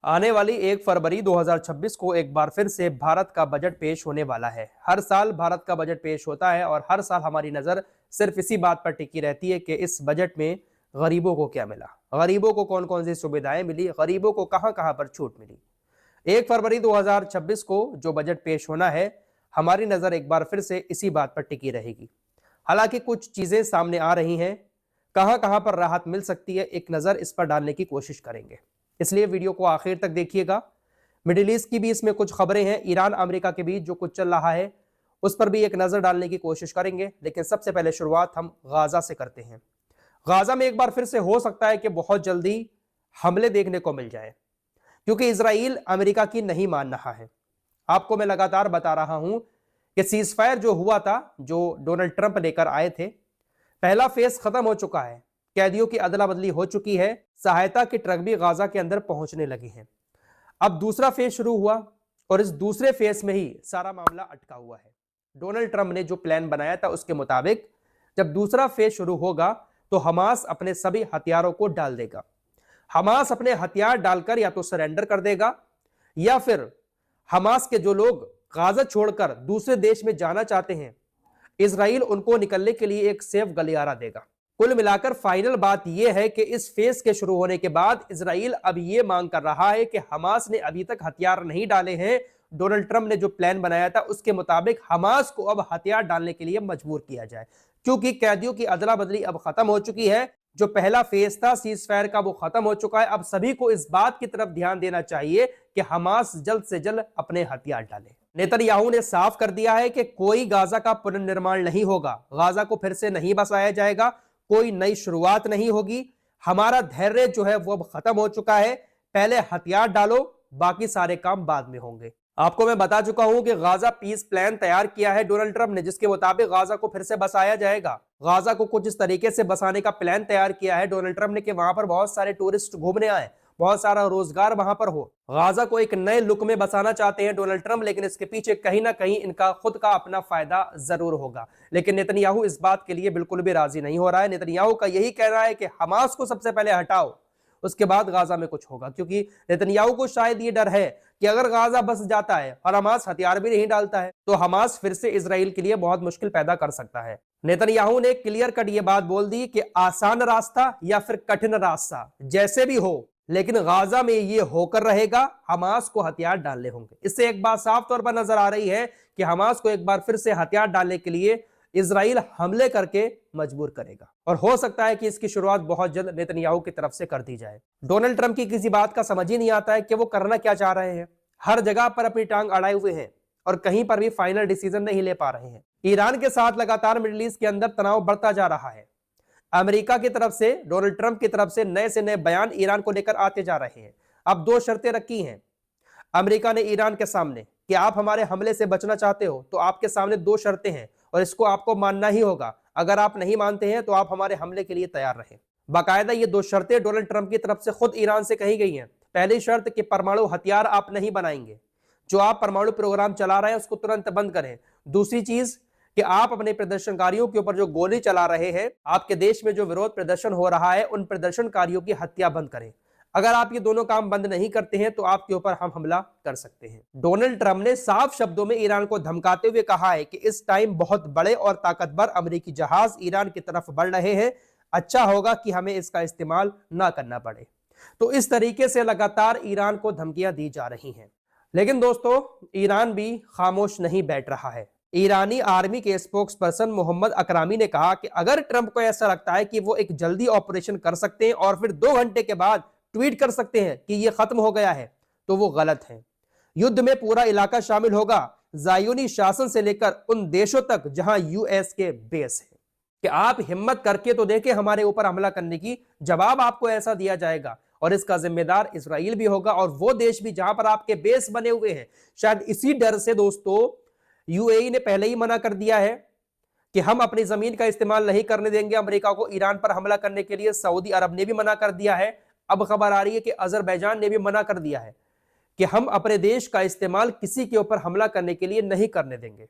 आने वाली 1 फरवरी 2026 को एक बार फिर से भारत का बजट पेश होने वाला है। हर साल भारत का बजट पेश होता है और हर साल हमारी नजर सिर्फ इसी बात पर टिकी रहती है कि इस बजट में गरीबों को क्या मिला, गरीबों को कौन कौन सी सुविधाएं मिली, गरीबों को कहां कहां पर छूट मिली। 1 फरवरी 2026 को जो बजट पेश होना है, हमारी नजर एक बार फिर से इसी बात पर टिकी रहेगी। हालांकि कुछ चीजें सामने आ रही हैं, कहां कहां पर राहत मिल सकती है, एक नजर इस पर डालने की कोशिश करेंगे। इसलिए वीडियो को आखिर तक देखिएगा। मिडिल ईस्ट की भी इसमें कुछ खबरें हैं, ईरान अमेरिका के बीच जो कुछ चल रहा है उस पर भी एक नजर डालने की कोशिश करेंगे। लेकिन सबसे पहले शुरुआत हम गाजा से करते हैं। गाजा में एक बार फिर से हो सकता है कि बहुत जल्दी हमले देखने को मिल जाए, क्योंकि इसराइल अमेरिका की नहीं मान रहा है। आपको मैं लगातार बता रहा हूं कि सीज फायर जो हुआ था, जो डोनाल्ड ट्रंप लेकर आए थे, पहला फेज खत्म हो चुका है, कैदियों की अदला बदली हो चुकी है, सहायता के ट्रक भी गाजा के अंदर पहुंचने लगे हैं। अब दूसरा फेज शुरू हुआ और इस दूसरे फेज में ही सारा मामला अटका हुआ है। डोनाल्ड ट्रंप ने जो प्लान बनाया था उसके मुताबिक जब दूसरा फेज शुरू होगा तो हमास अपने सभी हथियारों को डाल देगा। हमास अपने हथियार डालकर या तो सरेंडर कर देगा या फिर हमास के जो लोग गाजा छोड़कर दूसरे देश में जाना चाहते हैं, इसराइल उनको निकलने के लिए एक सेफ गलियारा देगा। कुल मिलाकर फाइनल बात यह है कि इस फेज के शुरू होने के बाद इसराइल अब यह मांग कर रहा है कि हमास ने अभी तक हथियार नहीं डाले हैं। डोनाल्ड ट्रंप ने जो प्लान बनाया था उसके मुताबिक हमास को अब हथियार डालने के लिए मजबूर किया जाए, क्योंकि कैदियों की अदला बदली अब खत्म हो चुकी है। जो पहला फेज था सीज फायर का वो खत्म हो चुका है। अब सभी को इस बात की तरफ ध्यान देना चाहिए कि हमास जल्द से जल्द अपने हथियार डाले। नेतन्याहू ने साफ कर दिया है कि कोई गाजा का पुनर्निर्माण नहीं होगा, गाजा को फिर से नहीं बसाया जाएगा, कोई नई शुरुआत नहीं होगी। हमारा धैर्य जो है वो अब खत्म हो चुका है, पहले हथियार डालो, बाकी सारे काम बाद में होंगे। आपको मैं बता चुका हूं कि गाजा पीस प्लान तैयार किया है डोनाल्ड ट्रंप ने, जिसके मुताबिक गाजा को फिर से बसाया जाएगा। गाजा को कुछ इस तरीके से बसाने का प्लान तैयार किया है डोनाल्ड ट्रंप ने कि वहां पर बहुत सारे टूरिस्ट घूमने आए, बहुत सारा रोजगार वहां पर हो। गाजा को एक नए लुक में बसाना चाहते हैं डोनाल्ड ट्रंप, लेकिन इसके पीछे कहीं ना कहीं इनका खुद का अपना फायदा जरूर होगा। लेकिन नेतन्याहू इस बात के लिए बिल्कुल भी राजी नहीं हो रहा है। नेतन्याहू का यही कहना है कि हमास को सबसे पहले हटाओ, उसके बाद गाजा में कुछ होगा, क्योंकि नेतन्याहू को शायद ये डर है कि अगर गाजा बस जाता है और हमास हथियार भी नहीं डालता है तो हमास फिर से इसराइल के लिए बहुत मुश्किल पैदा कर सकता है। नेतन्याहू ने क्लियर कट ये बात बोल दी कि आसान रास्ता या फिर कठिन रास्ता जैसे भी हो, लेकिन गाजा में ये होकर रहेगा, हमास को हथियार डालने होंगे। इससे एक बात साफ तौर पर नजर आ रही है कि हमास को एक बार फिर से हथियार डालने के लिए इजराइल हमले करके मजबूर करेगा और हो सकता है कि इसकी शुरुआत बहुत जल्द नेतन्याहू की तरफ से कर दी जाए। डोनाल्ड ट्रंप की किसी बात का समझ ही नहीं आता है कि वो करना क्या चाह रहे हैं। हर जगह पर अपनी टांग अड़ाए हुए हैं और कहीं पर भी फाइनल डिसीजन नहीं ले पा रहे हैं। ईरान के साथ लगातार मिडिल ईस्ट के अंदर तनाव बढ़ता जा रहा है। अमेरिका की तरफ से, डोनाल्ड ट्रंप की तरफ से नए से नए बयान ईरान को लेकर आते जा रहे हैं। अब दो शर्तें रखी हैं अमेरिका ने ईरान के सामने कि आप हमारे हमले से बचना चाहते हो तो आपके सामने दो शर्तें हैं और इसको आपको मानना ही होगा। अगर आप नहीं मानते हैं तो आप हमारे हमले के लिए तैयार रहें। बाकायदा ये दो शर्तें डोनाल्ड ट्रंप की तरफ से खुद ईरान से कही गई हैं। पहली शर्त कि परमाणु हथियार आप नहीं बनाएंगे, जो आप परमाणु प्रोग्राम चला रहे हैं उसको तुरंत बंद करें। दूसरी चीज कि आप अपने प्रदर्शनकारियों के ऊपर जो गोली चला रहे हैं, आपके देश में जो विरोध प्रदर्शन हो रहा है, उन प्रदर्शनकारियों की हत्या बंद करें। अगर आप ये दोनों काम बंद नहीं करते हैं तो आपके ऊपर हम हमला कर सकते हैं। डोनाल्ड ट्रंप ने साफ शब्दों में ईरान को धमकाते हुए कहा है कि इस टाइम बहुत बड़े और ताकतवर अमेरिकी जहाज ईरान की तरफ बढ़ रहे हैं, अच्छा होगा कि हमें इसका इस्तेमाल ना करना पड़े। तो इस तरीके से लगातार ईरान को धमकियां दी जा रही हैं। लेकिन दोस्तों, ईरान भी खामोश नहीं बैठ रहा है। ईरानी आर्मी के स्पोक्स पर्सन मोहम्मद अकरामी ने कहा कि अगर ट्रंप को ऐसा लगता है कि वो एक जल्दी ऑपरेशन कर सकते हैं और फिर 2 घंटे के बाद ट्वीट कर सकते हैं कि ये खत्म हो गया है, तो वो गलत है। युद्ध में पूरा इलाका शामिल होगा, ज़ायोनी शासन से लेकर उन देशों तक जहां यूएस के बेस है। कि आप हिम्मत करके तो देखें हमारे ऊपर हमला करने की, जवाब आपको ऐसा दिया जाएगा और इसका जिम्मेदार इसराइल भी होगा और वो देश भी जहां पर आपके बेस बने हुए हैं। शायद इसी डर से दोस्तों यूएई ने पहले ही मना कर दिया है कि हम अपनी जमीन का इस्तेमाल नहीं करने देंगे अमेरिका को ईरान पर हमला करने के लिए। सऊदी अरब ने भी मना कर दिया है। अब खबर आ रही है कि अजरबैजान ने भी मना कर दिया है कि हम अपने देश का इस्तेमाल किसी के ऊपर हमला करने के लिए नहीं करने देंगे।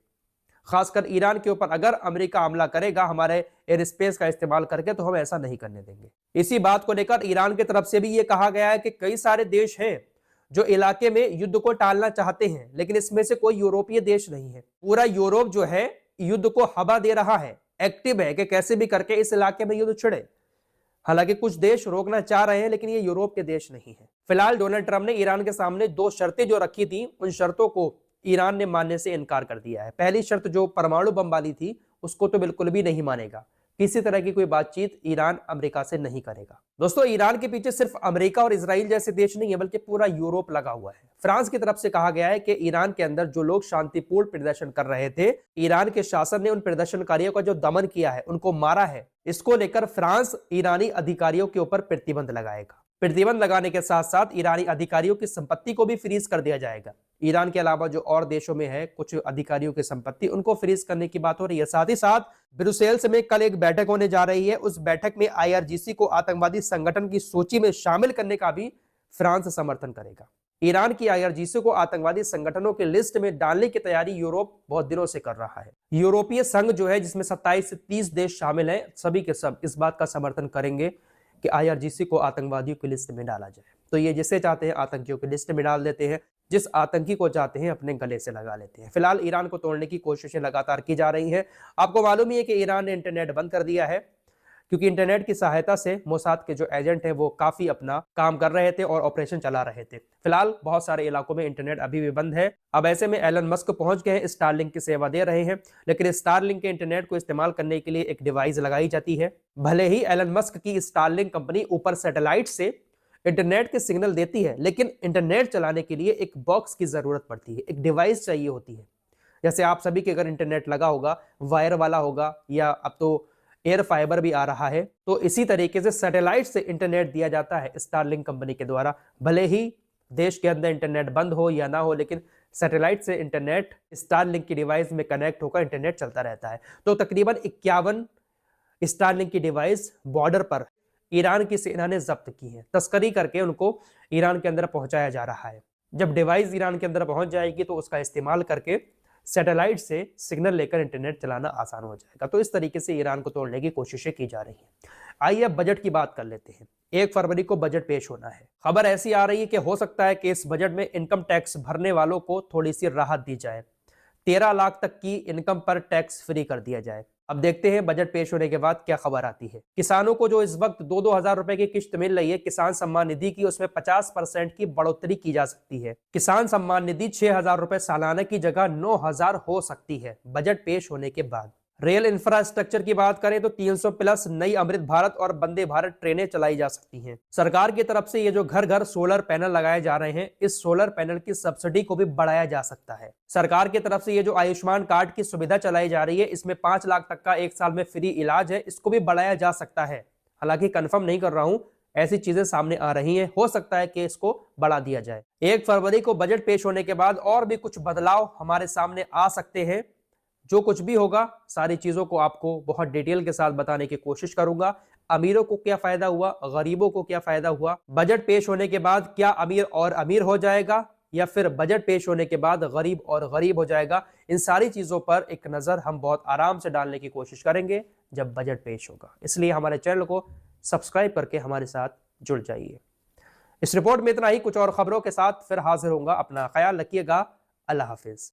खासकर ईरान के ऊपर अगर अमेरिका हमला करेगा हमारे एयर स्पेस का इस्तेमाल करके, तो हम ऐसा नहीं करने देंगे। इसी बात को लेकर ईरान की तरफ से भी यह कहा गया है कि कई सारे देश हैं जो इलाके में युद्ध को टालना चाहते हैं, लेकिन इसमें से कोई यूरोपीय देश नहीं है। पूरा यूरोप जो है युद्ध को हवा दे रहा है, एक्टिव है कि कैसे भी करके इस इलाके में युद्ध छिड़े। हालांकि कुछ देश रोकना चाह रहे हैं, लेकिन ये यूरोप के देश नहीं है। फिलहाल डोनाल्ड ट्रंप ने ईरान के सामने 2 शर्तें जो रखी थी, उन शर्तों को ईरान ने मानने से इनकार कर दिया है। पहली शर्त जो परमाणु बम वाली थी, उसको तो बिल्कुल भी नहीं मानेगा। किसी तरह की कोई बातचीत ईरान अमेरिका से नहीं करेगा। दोस्तों, ईरान के पीछे सिर्फ अमेरिका और इजराइल जैसे देश नहीं है, बल्कि पूरा यूरोप लगा हुआ है। फ्रांस की तरफ से कहा गया है कि ईरान के अंदर जो लोग शांतिपूर्ण प्रदर्शन कर रहे थे, ईरान के शासन ने उन प्रदर्शनकारियों का जो दमन किया है, उनको मारा है। इसको लेकर फ्रांस ईरानी अधिकारियों के ऊपर प्रतिबंध लगाएगा। प्रतिबंध लगाने के साथ साथ ईरानी अधिकारियों की संपत्ति को भी फ्रीज कर दिया जाएगा। ईरान के अलावा जो और देशों में है कुछ अधिकारियों की संपत्ति, उनको फ्रीज करने की बात हो रही है। साथ ही साथ ब्रुसेल्स में कल एक बैठक होने जा रही है। उस बैठक में आईआरजीसी को आतंकवादी संगठन की सूची में शामिल करने का भी फ्रांस समर्थन करेगा। ईरान की आईआरजीसी को आतंकवादी संगठनों की लिस्ट में डालने की तैयारी यूरोप बहुत दिनों से कर रहा है। यूरोपीय संघ जो है, जिसमें 27 से 30 देश शामिल हैं, सभी के सब इस बात का समर्थन करेंगे कि आईआरजीसी को आतंकवादियों की लिस्ट में डाला जाए। तो ये जिसे चाहते हैं आतंकियों की लिस्ट में डाल देते हैं, जिस आतंकी को चाहते हैं अपने गले से लगा लेते हैं। फिलहाल ईरान को तोड़ने की कोशिशें लगातार की जा रही हैं। आपको मालूम ही है कि ईरान ने इंटरनेट बंद कर दिया है, क्योंकि इंटरनेट की सहायता से मोसाद के जो एजेंट हैं वो काफी अपना काम कर रहे थे और ऑपरेशन चला रहे थे। फिलहाल बहुत सारे इलाकों में इंटरनेट अभी भी बंद है। अब ऐसे में एलन मस्क पहुंच गए हैं, स्टारलिंक की सेवा दे रहे हैं, लेकिन स्टारलिंक के इंटरनेट को इस्तेमाल करने के लिए एक डिवाइस लगाई जाती है। भले ही एलन मस्क की स्टारलिंक कंपनी ऊपर सैटेलाइट से इंटरनेट के सिग्नल देती है, लेकिन इंटरनेट चलाने के लिए एक बॉक्स की जरूरत पड़ती है, एक डिवाइस चाहिए होती है। जैसे आप सभी के घर इंटरनेट लगा होगा, वायर वाला होगा, या अब तो एयर फाइबर भी आ रहा है, तो इसी तरीके से सैटेलाइट से इंटरनेट दिया जाता है स्टारलिंक कंपनी के द्वारा। भले ही देश के अंदर इंटरनेट बंद हो या ना हो, लेकिन सैटेलाइट से इंटरनेट स्टारलिंक की डिवाइस में कनेक्ट होकर इंटरनेट चलता रहता है। तो तकरीबन 51 स्टारलिंक की डिवाइस बॉर्डर पर ईरान की सेना ने जब्त की है। तस्करी करके उनको ईरान के अंदर पहुंचाया जा रहा है। जब डिवाइस ईरान के अंदर पहुंच जाएगी तो उसका इस्तेमाल करके सैटेलाइट से सिग्नल लेकर इंटरनेट चलाना आसान हो जाएगा। तो इस तरीके से ईरान को तोड़ने की कोशिशें की जा रही हैं। आइए अब बजट की बात कर लेते हैं। 1 फरवरी को बजट पेश होना है। खबर ऐसी आ रही है कि हो सकता है कि इस बजट में इनकम टैक्स भरने वालों को थोड़ी सी राहत दी जाए। 13 लाख तक की इनकम पर टैक्स फ्री कर दिया जाए। अब देखते हैं बजट पेश होने के बाद क्या खबर आती है। किसानों को जो इस वक्त 2-2 हजार रुपए की किश्त मिल रही है किसान सम्मान निधि की, उसमें 50% की बढ़ोतरी की जा सकती है। किसान सम्मान निधि 6,000 रुपए सालाना की जगह 9,000 हो सकती है बजट पेश होने के बाद। रेल इंफ्रास्ट्रक्चर की बात करें तो 300 प्लस नई अमृत भारत और वंदे भारत ट्रेनें चलाई जा सकती हैं। सरकार की तरफ से ये जो घर घर सोलर पैनल लगाए जा रहे हैं, इस सोलर पैनल की सब्सिडी को भी बढ़ाया जा सकता है। सरकार की तरफ से ये जो आयुष्मान कार्ड की सुविधा चलाई जा रही है, इसमें 5 लाख तक का 1 साल में फ्री इलाज है, इसको भी बढ़ाया जा सकता है। हालांकि कंफर्म नहीं कर रहा हूं, ऐसी चीजें सामने आ रही हैं, हो सकता है कि इसको बढ़ा दिया जाए। 1 फरवरी को बजट पेश होने के बाद और भी कुछ बदलाव हमारे सामने आ सकते हैं। जो कुछ भी होगा सारी चीजों को आपको बहुत डिटेल के साथ बताने की कोशिश करूंगा। अमीरों को क्या फायदा हुआ, गरीबों को क्या फायदा हुआ, बजट पेश होने के बाद क्या अमीर और अमीर हो जाएगा या फिर बजट पेश होने के बाद गरीब और गरीब हो जाएगा, इन सारी चीजों पर एक नजर हम बहुत आराम से डालने की कोशिश करेंगे जब बजट पेश होगा। इसलिए हमारे चैनल को सब्सक्राइब करके हमारे साथ जुड़ जाइए। इस रिपोर्ट में इतना ही। कुछ और खबरों के साथ फिर हाजिर होऊंगा। अपना ख्याल रखिएगा। अल्लाह हाफिज।